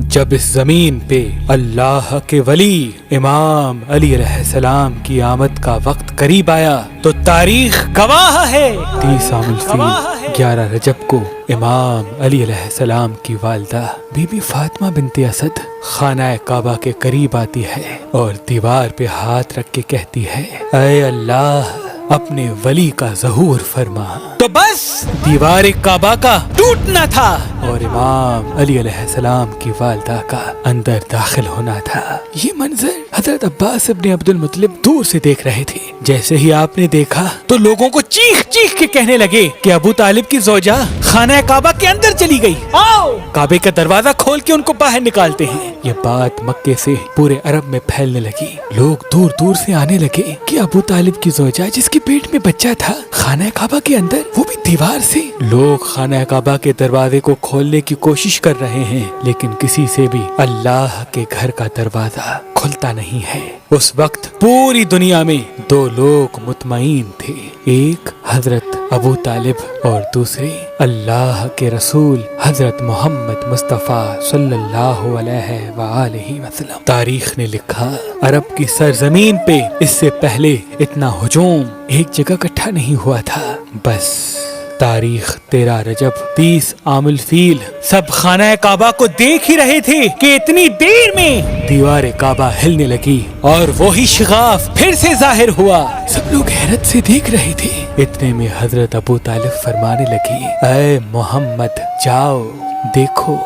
جب اس زمین پہ اللہ کے ولی امام علی علیہ السلام کی آمد کا وقت قریب آیا تو تاریخ گواہ ہے 30 عام الفیل 11 رجب کو امام علی علیہ السلام کی والدہ بی بی فاطمہ بنت اسد خانہ کعبہ کے قریب آتی ہے اور دیوار پہ ہاتھ رکھ کے کہتی ہے اے اللہ اپنے ولی کا ظہور فرما۔ تو بس دیوار کعبہ کا ٹوٹنا تھا اور امام علی علیہ السلام کی والدہ کا اندر داخل ہونا تھا۔ یہ منظر حضرت عباس ابن عبد المطلب دور سے دیکھ رہے تھے۔ جیسے ہی آپ نے دیکھا تو لوگوں کو چیخ چیخ کے کہنے لگے کہ ابو طالب کی زوجہ خانہ کعبہ کے اندر چلی گئی، آؤ کعبے کا دروازہ کھول کے ان کو باہر نکالتے ہیں۔ یہ بات مکے سے پورے عرب میں پھیلنے لگی، لوگ دور دور سے آنے لگے کہ ابو طالب کی زوجہ جس کی پیٹ میں بچہ تھا خانہ کعبہ کے اندر، وہ بھی دیوار سے۔ لوگ خانہ کعبہ کے دروازے کو کھولنے کی کوشش کر رہے ہیں لیکن کسی سے بھی اللہ کے گھر کا دروازہ کھلتا نہیں ہے۔ اس وقت پوری دنیا میں 2 لوگ مطمئن تھے، ایک حضرت ابو طالب اور دوسرے اللہ کے رسول حضرت محمد مصطفیٰ صلی اللہ علیہ وآلہ وسلم۔ تاریخ نے لکھا عرب کی سرزمین پہ اس سے پہلے اتنا ہجوم ایک جگہ اکٹھا نہیں ہوا تھا۔ بس تاریخ 13 رجب 30 عام الفیل سب خانہ کعبہ کو دیکھ ہی رہے تھے کہ اتنی دیر میں دیوار کعبہ ہلنے لگی اور وہی شغاف پھر سے ظاہر ہوا۔ سب لوگ حیرت سے دیکھ رہے تھے۔ اتنے میں حضرت ابو طالب فرمانے لگی اے محمد جاؤ دیکھو۔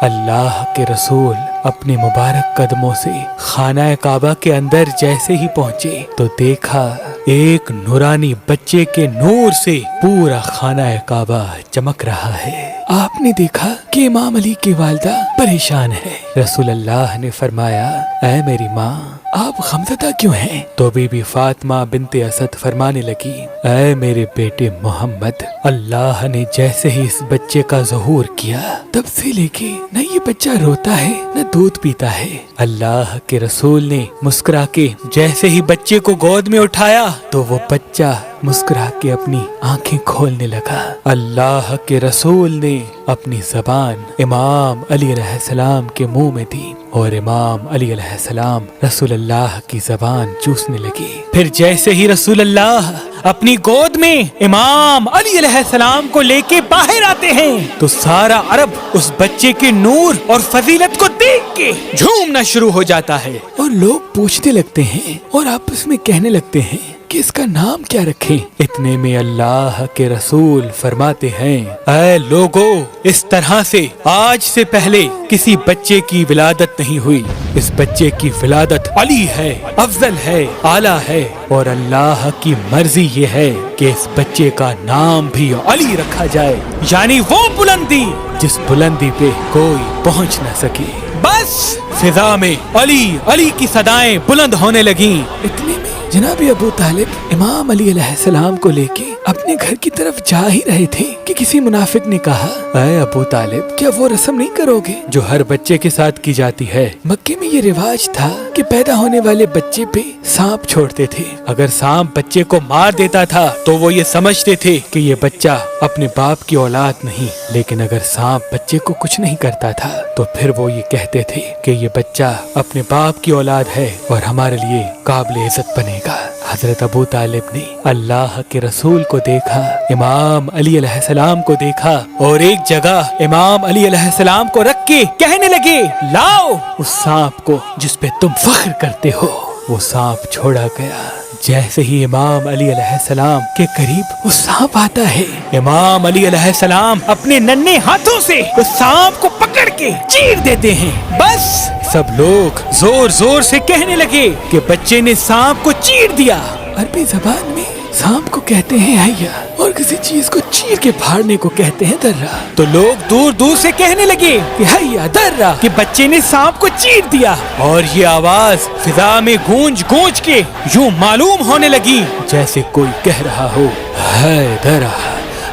اللہ کے رسول اپنے مبارک قدموں سے خانہ کعبہ کے اندر جیسے ہی پہنچے تو دیکھا ایک نورانی بچے کے نور سے پورا خانہ کعبہ چمک رہا ہے۔ آپ نے دیکھا کہ امام علی کی والدہ پریشان ہے۔ رسول اللہ نے فرمایا اے میری ماں آپ غمزدہ کیوں ہیں؟ تو بی بی فاطمہ بنت اسد فرمانے لگی اے میرے بیٹے محمد، اللہ نے جیسے ہی اس بچے کا ظہور کیا تب سے لے کے نہ یہ بچہ روتا ہے نہ دودھ پیتا ہے۔ اللہ کے رسول نے مسکرا کے جیسے ہی بچے کو گود میں اٹھایا تو وہ بچہ مسکرا کے اپنی آنکھیں کھولنے لگا۔ اللہ کے رسول نے اپنی زبان امام علی علیہ السلام کے منہ میں دی اور امام علی علیہ السلام رسول اللہ کی زبان چوسنے لگی۔ پھر جیسے ہی رسول اللہ اپنی گود میں امام علی علیہ السلام کو لے کے باہر آتے ہیں تو سارا عرب اس بچے کے نور اور فضیلت کو دیکھ کے جھومنا شروع ہو جاتا ہے اور لوگ پوچھنے لگتے ہیں اور آپس میں کہنے لگتے ہیں کہ اس کا نام کیا رکھیں۔ اتنے میں اللہ کے رسول فرماتے ہیں اے لوگو، اس طرح سے آج سے پہلے کسی بچے کی ولادت نہیں ہوئی۔ اس بچے کی ولادت علی ہے، افضل ہے، اعلیٰ ہے اور اللہ کی مرضی یہ ہے کہ اس بچے کا نام بھی علی رکھا جائے، یعنی وہ بلندی جس بلندی پہ کوئی پہنچ نہ سکے۔ بس فضا میں علی علی کی صدائیں بلند ہونے لگیں۔ اتنے میں جناب ابو طالب امام علی علیہ السلام کو لے کے اپنے گھر کی طرف جا ہی رہے تھے کہ کسی منافق نے کہا اے ابو طالب کیا وہ رسم نہیں کرو گے جو ہر بچے کے ساتھ کی جاتی ہے؟ مکے میں یہ رواج تھا کہ پیدا ہونے والے بچے پہ سانپ چھوڑتے تھے، اگر سانپ بچے کو مار دیتا تھا تو وہ یہ سمجھتے تھے کہ یہ بچہ اپنے باپ کی اولاد نہیں، لیکن اگر سانپ بچے کو کچھ نہیں کرتا تھا تو پھر وہ یہ کہتے تھے کہ یہ بچہ اپنے باپ کی اولاد ہے اور ہمارے لیے قابل عزت بنے گا۔ حضرت ابو طالب نے اللہ کے رسول کو دیکھا، امام علی علیہ السلام کو دیکھا اور ایک جگہ امام علی علیہ السلام کو رکھ کے کہنے لگے لاؤ اس سانپ کو جس پہ تم فخر کرتے ہو۔ وہ سانپ چھوڑا گیا۔ جیسے ہی امام علی علیہ السلام کے قریب وہ سانپ آتا ہے، امام علی علیہ السلام اپنے ننھے ہاتھوں سے اس سانپ کو پکڑ کے چیر دیتے ہیں۔ بس سب لوگ زور زور سے کہنے لگے کہ بچے نے سانپ کو چیر دیا۔ عربی زبان میں سانپ کو کہتے ہیں حیا اور کسی چیز کو چیر کے پھاڑنے کو کہتے ہیں درہ۔ تو لوگ دور دور سے کہنے لگے کہ حیا درہ، کہ بچے نے سانپ کو چیر دیا، اور یہ آواز فضا میں گونج گونج کے یوں معلوم ہونے لگی جیسے کوئی کہہ رہا ہو ہے درہ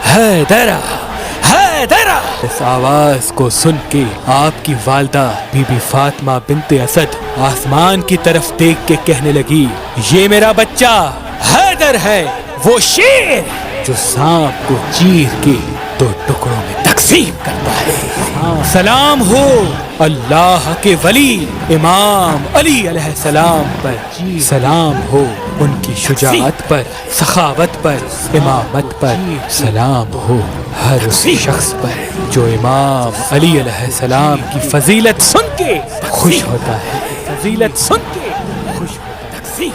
ہے درہ ہے درہ۔ اس آواز کو سن کے آپ کی والدہ بی بی فاطمہ بنت اسد آسمان کی طرف دیکھ کے کہنے لگی یہ میرا بچہ حیدر ہے، وہ شیر جو سانپ کو چیر کے 2 ٹکڑوں میں تقسیم کرتا ہے۔ سلام ہو اللہ کے ولی امام علی علیہ السلام پر، سلام ہو ان کی شجاعت پر، سخاوت پر، امامت پر، سلام ہو ہر اس شخص پر جو امام علی علیہ السلام کی فضیلت سن کے خوش ہوتا ہے، فضیلت سن کے خوش ہوتا ہے۔